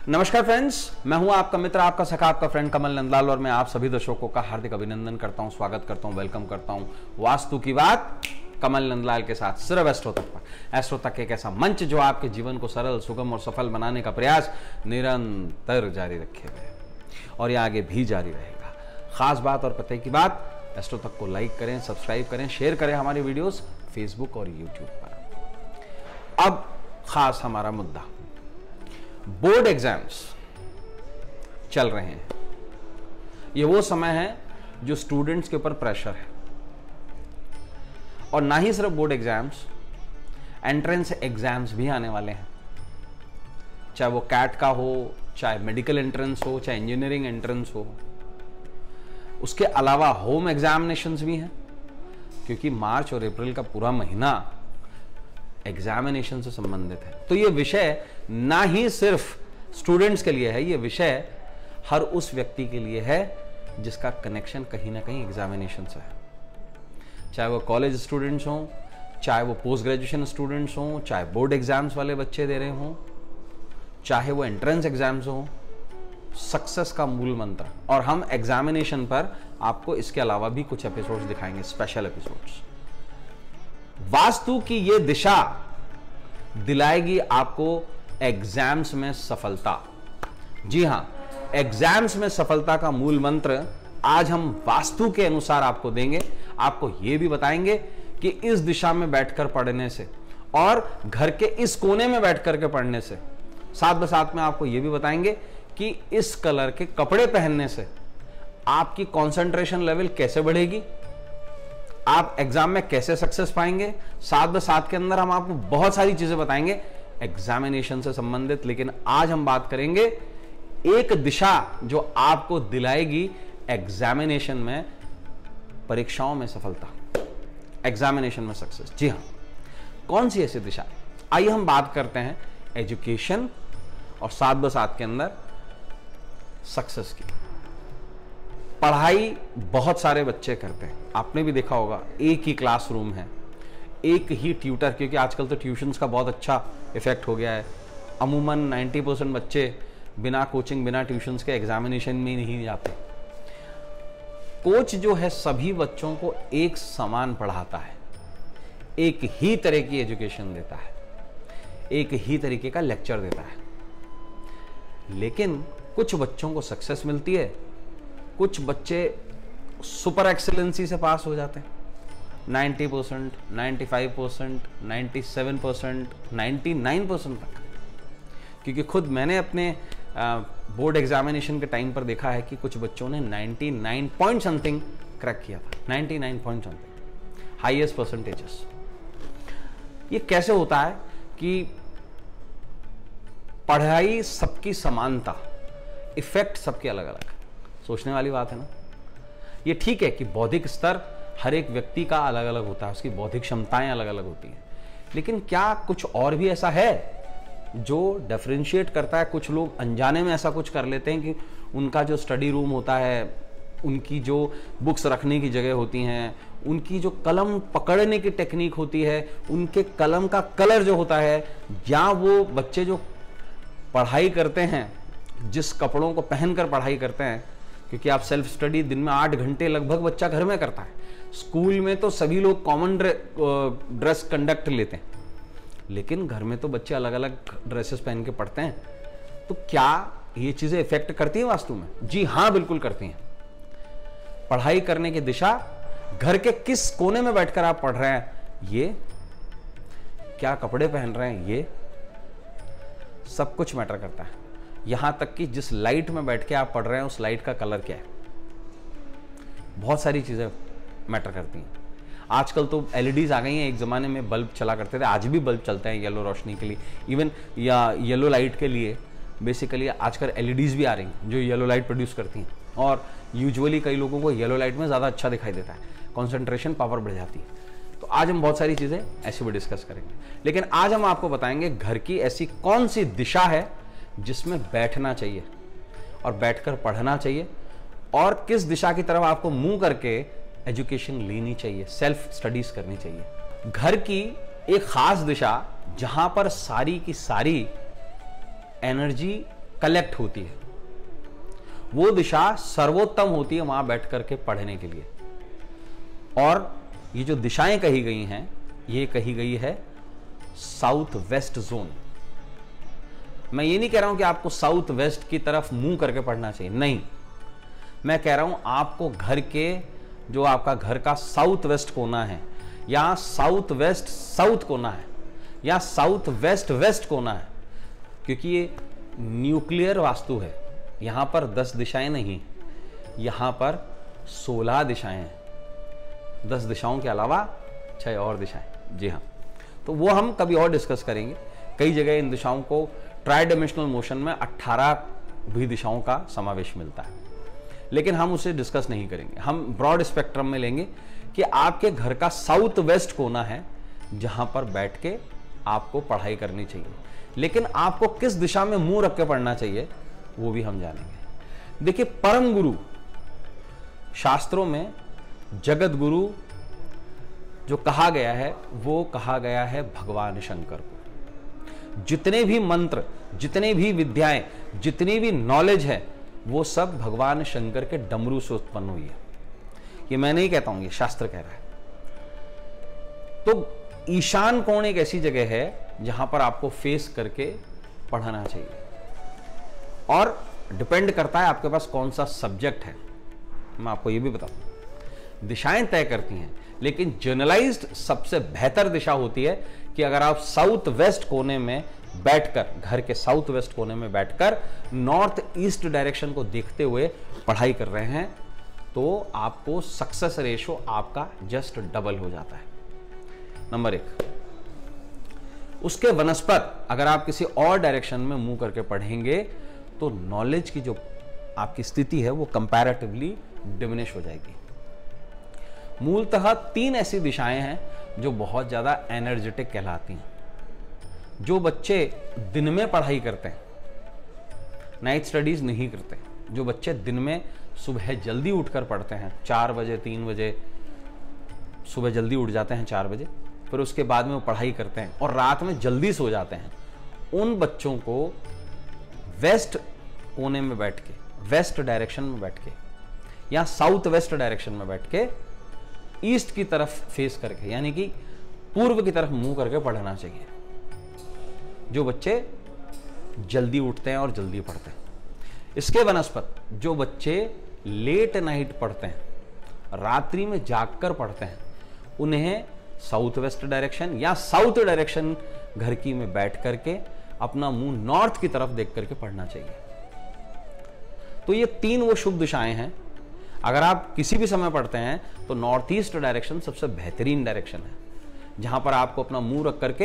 नमस्कार फ्रेंड्स, मैं हूं आपका मित्र, आपका सखा, आपका फ्रेंड कमल नंदलाल और मैं आप सभी दर्शकों का हार्दिक अभिनंदन करता हूं, स्वागत करता हूं, वेलकम करता हूं वास्तु की बात कमल नंदलाल के साथ सिर्फ एस्ट्रो तक पर। एस्ट्रो तक एक ऐसा मंच जो आपके जीवन को सरल, सुगम और सफल बनाने का प्रयास निरंतर जारी रखे हुए और ये आगे भी जारी रहेगा। खास बात और पते की बात, एस्ट्रो तक को लाइक करें, सब्सक्राइब करें, शेयर करें हमारी वीडियोस फेसबुक और यूट्यूब पर। अब खास हमारा मुद्दा, बोर्ड एग्जाम्स चल रहे हैं। ये वो समय है जो स्टूडेंट्स के ऊपर प्रेशर है और ना ही सिर्फ बोर्ड एग्जाम्स, एंट्रेंस एग्जाम्स भी आने वाले हैं। चाहे वो कैट का हो, चाहे मेडिकल एंट्रेंस हो, चाहे इंजीनियरिंग एंट्रेंस हो। उसके अलावा होम एग्जामिनेशंस भी हैं, क्योंकि मार्च और अप्रैल का पूरा महीना एग्जामिनेशन से संबंधित है। तो ये विषय ना ही सिर्फ स्टूडेंट्स के लिए है, ये विषय हर उस व्यक्ति के लिए है जिसका कनेक्शन कहीं ना कहीं एग्जामिनेशन से है। चाहे वो कॉलेज स्टूडेंट्स हों, चाहे वो पोस्ट ग्रेजुएशन स्टूडेंट्स हों, चाहे बोर्ड एग्जाम्स वाले बच्चे दे रहे हों, चाहे वो एंट्रेंस एग्जाम्स हों, सक्सेस का मूल मंत्र। और हम एग्जामिनेशन पर आपको इसके अलावा भी कुछ एपिसोड्स दिखाएंगे, स्पेशल एपिसोड्स। वास्तु की ये दिशा दिलाएगी आपको एग्जाम्स में सफलता। जी हां, एग्जाम्स में सफलता का मूल मंत्र आज हम वास्तु के अनुसार आपको देंगे। आपको यह भी बताएंगे कि इस दिशा में बैठकर पढ़ने से और घर के इस कोने में बैठकर के पढ़ने से, साथ में आपको यह भी बताएंगे कि इस कलर के कपड़े पहनने से आपकी कंसंट्रेशन लेवल कैसे बढ़ेगी, आप एग्जाम में कैसे सक्सेस पाएंगे। साथ के अंदर हम आपको बहुत सारी चीजें बताएंगे एग्जामिनेशन से संबंधित। लेकिन आज हम बात करेंगे एक दिशा जो आपको दिलाएगी एग्जामिनेशन में, परीक्षाओं में सफलता, एग्जामिनेशन में सक्सेस। जी हां, कौन सी ऐसी दिशा? आइए हम बात करते हैं एजुकेशन और साथ के अंदर सक्सेस की। पढ़ाई बहुत सारे बच्चे करते हैं, आपने भी देखा होगा। एक ही क्लासरूम है, एक ही ट्यूटर, क्योंकि आजकल तो ट्यूशन्स का बहुत अच्छा इफेक्ट हो गया है। अमूमन 90% बच्चे बिना कोचिंग, बिना ट्यूशन्स के एग्जामिनेशन में नहीं जाते। कोच जो है सभी बच्चों को एक समान पढ़ाता है, एक ही तरह की एजुकेशन देता है, एक ही तरीके का लेक्चर देता है। लेकिन कुछ बच्चों को सक्सेस मिलती है, कुछ बच्चे सुपर एक्सीलेंसी से पास हो जाते हैं। 90%, 95%, 97%, 99% तक। क्योंकि खुद मैंने अपने बोर्ड एग्जामिनेशन के टाइम पर देखा है कि कुछ बच्चों ने 99 पॉइंट समथिंग क्रैक किया था। 99 पॉइंट समथिंग, हाईएस्ट परसेंटेजेस। ये कैसे होता है कि पढ़ाई सबकी समानता, इफेक्ट सबके अलग अलग। सोचने वाली बात है ना। ये ठीक है कि बौद्धिक स्तर हर एक व्यक्ति का अलग अलग होता है, उसकी बौद्धिक क्षमताएं अलग अलग होती हैं। लेकिन क्या कुछ और भी ऐसा है जो डिफरेंशिएट करता है? कुछ लोग अनजाने में ऐसा कुछ कर लेते हैं कि उनका जो स्टडी रूम होता है, उनकी जो बुक्स रखने की जगह होती हैं, उनकी जो कलम पकड़ने की टेक्निक होती है, उनके कलम का कलर जो होता है, या वो बच्चे जो पढ़ाई करते हैं, जिस कपड़ों को पहनकर पढ़ाई करते हैं, क्योंकि आप सेल्फ स्टडी दिन में 8 घंटे लगभग बच्चा घर में करता है। स्कूल में तो सभी लोग कॉमन ड्रेस कंडक्ट लेते हैं, लेकिन घर में तो बच्चे अलग अलग ड्रेसेस पहन के पढ़ते हैं। तो क्या ये चीजें इफेक्ट करती हैं वास्तु में? जी हां, बिल्कुल करती हैं। पढ़ाई करने की दिशा, घर के किस कोने में बैठकर आप पढ़ रहे हैं, ये क्या कपड़े पहन रहे हैं, ये सब कुछ मैटर करता है। यहां तक कि जिस लाइट में बैठ के आप पढ़ रहे हैं उस लाइट का कलर क्या है, बहुत सारी चीजें मैटर करती हैं। आजकल तो एलईडीज आ गई हैं, एक जमाने में बल्ब चला करते थे, आज भी बल्ब चलते हैं येलो रोशनी के लिए, इवन या येलो लाइट के लिए। बेसिकली आजकल एलईडीज भी आ रही हैं जो येलो लाइट प्रोड्यूस करती हैं, और यूजुअली कई लोगों को येलो लाइट में ज़्यादा अच्छा दिखाई देता है, कॉन्सेंट्रेशन पावर बढ़ जाती है। तो आज हम बहुत सारी चीज़ें ऐसी भी डिस्कस करेंगे। लेकिन आज हम आपको बताएंगे घर की ऐसी कौन सी दिशा है जिसमें बैठना चाहिए और बैठकर पढ़ना चाहिए, और किस दिशा की तरफ आपको मुंह करके एजुकेशन लेनी चाहिए, सेल्फ स्टडीज करनी चाहिए। घर की एक खास दिशा जहां पर सारी की सारी एनर्जी कलेक्ट होती है, वो दिशा सर्वोत्तम होती है वहां बैठ करके पढ़ने के लिए। और ये जो दिशाएं कही गई हैं, ये कही गई है साउथ वेस्ट जोन। मैं ये नहीं कह रहा हूं कि आपको साउथ वेस्ट की तरफ मुंह करके पढ़ना चाहिए, नहीं, मैं कह रहा हूं आपको घर के, जो आपका घर का साउथ वेस्ट कोना है, या साउथ वेस्ट साउथ कोना है, या साउथ वेस्ट वेस्ट कोना है, क्योंकि ये न्यूक्लियर वास्तु है। यहां पर 10 दिशाएं नहीं, यहां पर 16 दिशाएं हैं। 10 दिशाओं के अलावा 6 और दिशाएं। जी हाँ, तो वो हम कभी और डिस्कस करेंगे। कई जगह इन दिशाओं को ट्राई डायमेंशनल मोशन में 18 भी दिशाओं का समावेश मिलता है, लेकिन हम उसे डिस्कस नहीं करेंगे। हम ब्रॉड स्पेक्ट्रम में लेंगे कि आपके घर का साउथ वेस्ट कोना है जहां पर बैठ के आपको पढ़ाई करनी चाहिए, लेकिन आपको किस दिशा में मुंह रख के पढ़ना चाहिए वो भी हम जानेंगे। देखिए, परम गुरु शास्त्रों में जगत गुरु जो कहा गया है, वो कहा गया है भगवान शंकर को। जितने भी मंत्र, जितने भी विद्याएं, जितनी भी नॉलेज है, वो सब भगवान शंकर के डमरू से उत्पन्न हुई है। ये मैं नहीं कहता हूं, ये शास्त्र कह रहा है। तो ईशान कोण एक ऐसी जगह है जहां पर आपको फेस करके पढ़ना चाहिए, और डिपेंड करता है आपके पास कौन सा सब्जेक्ट है। मैं आपको ये भी बताऊं, दिशाएं तय करती हैं, लेकिन जनरलाइज्ड सबसे बेहतर दिशा होती है कि अगर आप साउथ वेस्ट कोने में बैठकर, घर के साउथ वेस्ट कोने में बैठकर नॉर्थ ईस्ट डायरेक्शन को देखते हुए पढ़ाई कर रहे हैं, तो आपको सक्सेस रेशो आपका जस्ट डबल हो जाता है। नंबर 1। उसके वनस्पत अगर आप किसी और डायरेक्शन में मुंह करके पढ़ेंगे तो नॉलेज की जो आपकी स्थिति है वो कंपैरेटिवली डिमिनिश हो जाएगी। मूलतः 3 ऐसी दिशाएं हैं जो बहुत ज्यादा एनर्जेटिक कहलाती हैं। जो बच्चे दिन में पढ़ाई करते हैं, नाइट स्टडीज नहीं करते, जो बच्चे दिन में सुबह जल्दी उठकर पढ़ते हैं, 4 बजे 3 बजे सुबह जल्दी उठ जाते हैं 4 बजे, फिर उसके बाद में वो पढ़ाई करते हैं और रात में जल्दी सो जाते हैं, उन बच्चों को वेस्ट कोने में बैठ के, वेस्ट डायरेक्शन में बैठ के, या साउथ वेस्ट डायरेक्शन में बैठ के ईस्ट की तरफ फेस करके, यानी कि पूर्व की तरफ मुंह करके पढ़ना चाहिए। जो बच्चे जल्दी उठते हैं और जल्दी पढ़ते हैं। इसके वनस्पत जो बच्चे लेट नाइट पढ़ते हैं, रात्रि में जागकर पढ़ते हैं, उन्हें साउथ वेस्ट डायरेक्शन या साउथ डायरेक्शन घर की में बैठ करके अपना मुंह नॉर्थ की तरफ देख करके पढ़ना चाहिए। तो ये 3 वो शुभ दिशाएं हैं। अगर आप किसी भी समय पढ़ते हैं तो नॉर्थ ईस्ट डायरेक्शन सबसे बेहतरीन डायरेक्शन है, जहां पर आपको अपना मुंह रख करके,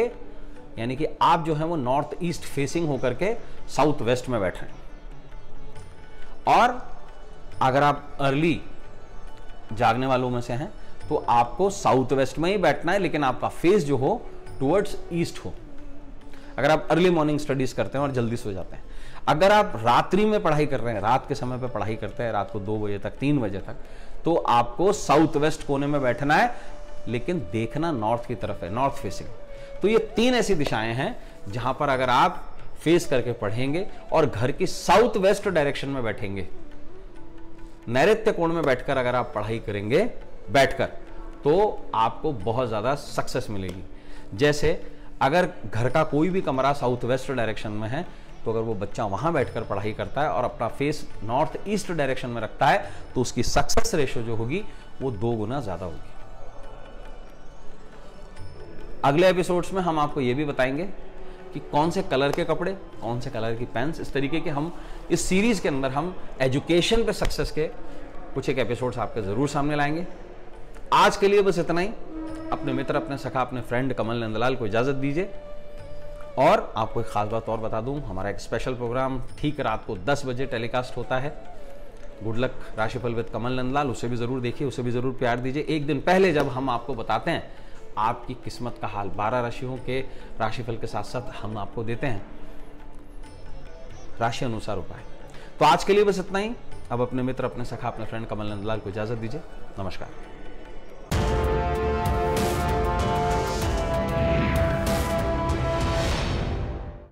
यानी कि आप जो है वो नॉर्थ ईस्ट फेसिंग होकर के साउथ वेस्ट में बैठ रहे हैं। और अगर आप अर्ली जागने वालों में से हैं तो आपको साउथ वेस्ट में ही बैठना है, लेकिन आपका फेस जो हो टुवर्ड्स ईस्ट हो। अगर आप अर्ली मॉर्निंग स्टडीज करते हैं और जल्दी सो जाते हैं। अगर आप रात्रि में पढ़ाई कर रहे हैं, रात के समय पे पढ़ाई करते हैं, रात को 2 बजे तक 3 बजे तक, तो आपको साउथ वेस्ट कोने में बैठना है, लेकिन देखना नॉर्थ की तरफ है, नॉर्थ फेसिंग। तो ये 3 ऐसी दिशाएं हैं जहां पर अगर आप फेस करके पढ़ेंगे और घर की साउथ वेस्ट डायरेक्शन में बैठेंगे, नैऋत्य कोण में बैठकर अगर आप पढ़ाई करेंगे बैठकर, तो आपको बहुत ज्यादा सक्सेस मिलेगी। जैसे अगर घर का कोई भी कमरा साउथ वेस्ट डायरेक्शन में है, तो अगर वो बच्चा वहां बैठकर पढ़ाई करता है और अपना फेस नॉर्थ ईस्ट डायरेक्शन में रखता है, तो उसकी सक्सेस रेशो जो होगी वो 2 गुना ज्यादा होगी। अगले एपिसोड्स में हम आपको ये भी बताएंगे कि कौन से कलर के कपड़े, कौन से कलर की पेन्स, इस तरीके के हम इस सीरीज के अंदर हम एजुकेशन पे सक्सेस के कुछ एक एपिसोड्स आपके जरूर सामने लाएंगे। आज के लिए बस इतना ही। अपने मित्र, अपने सखा, अपने फ्रेंड कमल नंदलाल को इजाजत दीजिए। और आपको एक खास बात और बता दूं, हमारा एक स्पेशल प्रोग्राम ठीक रात को 10 बजे टेलीकास्ट होता है, गुड लक राशिफल विद कमल नंदलाल। उसे भी जरूर देखिए, उसे भी जरूर प्यार दीजिए। एक दिन पहले जब हम आपको बताते हैं आपकी किस्मत का हाल, 12 राशियों के राशिफल के साथ साथ हम आपको देते हैं राशि अनुसार उपाय। तो आज के लिए बस इतना ही। अब अपने मित्र, अपने सखा, अपने फ्रेंड कमल नंदलाल को इजाजत दीजिए। नमस्कार।